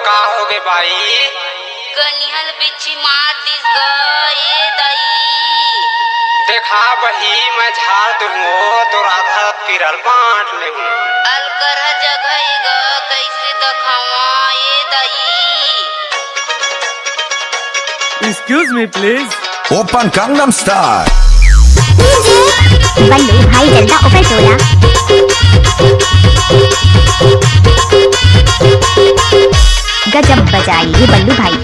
का हो गए भाई? कनिहल बिच्छी मार दिस गए दई। देखा बही मैं झाड़ दूँ तो राधा पिरल बांट ले हूँ। अलकर जगह ग कैसे दखावा ये दई। Excuse me please. Open Gangnam Style. बल्लू भाई जल्दा ऊपर टोला। गजब बजाई ये बल्लू भाई।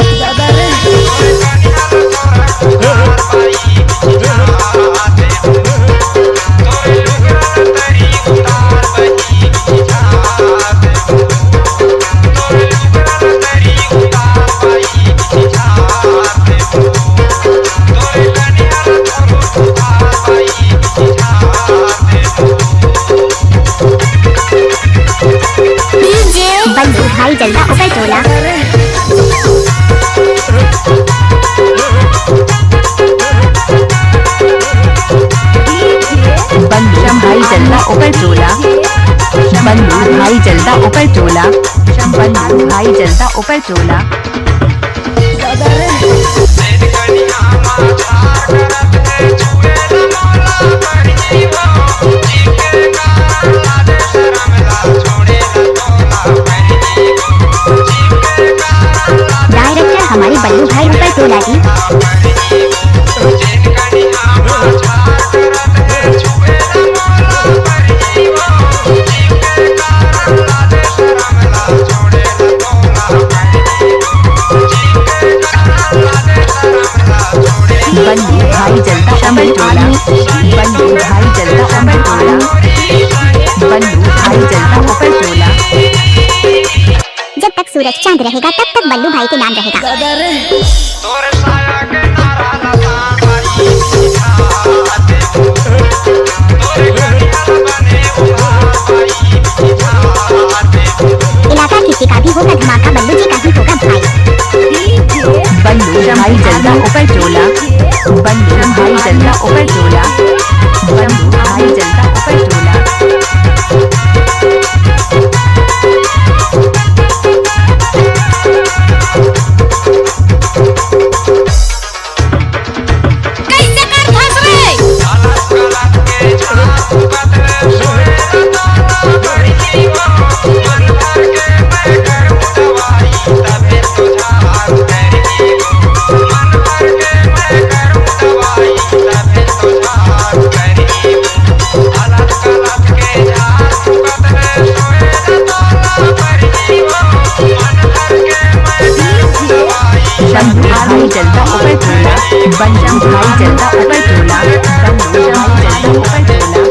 बल्लू भाई जल्दा ऊपर टोला। बल्लू भाई जल्दा ऊपर टोला। बल्लू भाई जल्दा ऊपर टोला। बल्लू भाई जल्दा ऊपर टोला। डायरेक्टर हमारे बल्लू भाई ऊपर टोला जी। बल्लू भाई जल्दा ऊपर टोला। बल्लू भाई जल्दा ऊपर टोला। बल्लू भाई जल्दा ऊपर टोला। जब तक सूरज चांद रहेगा तब तक बल्लू भाई के नाम रहेगा। इलाका किसी का भी होगा धमाका बल्लू जी का ही होगा भाई। बल्लू भाई जल्दा ऊपर टोला। बल्लू भाई जल्दा ऊपर टोला। बल्लू भाई जल्दा ऊपर टोला। कैसे कर धसवे? बल्लू भाई जल्दा ऊपर टोला। बल्लू भाई जल्दा ऊपर टोला। बल्लू भाई जल्दा ऊपर टोला।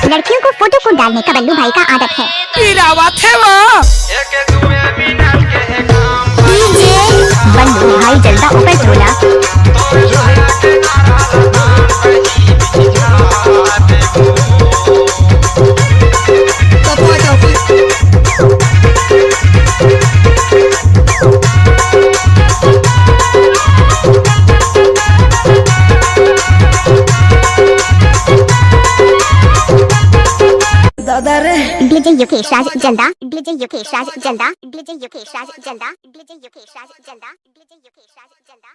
लड़कियों को फोटो को डालने का बल्लू भाई का आदत है। बल्लू भाई जल्दा ऊपर टोला। डीजे युकेश राज जल्दा। डीजे युकेश राज जल्दा। डीजे युकेश राज जल्दा। डीजे युकेश राज जल्दा। डीजे युकेश राज जल्दा।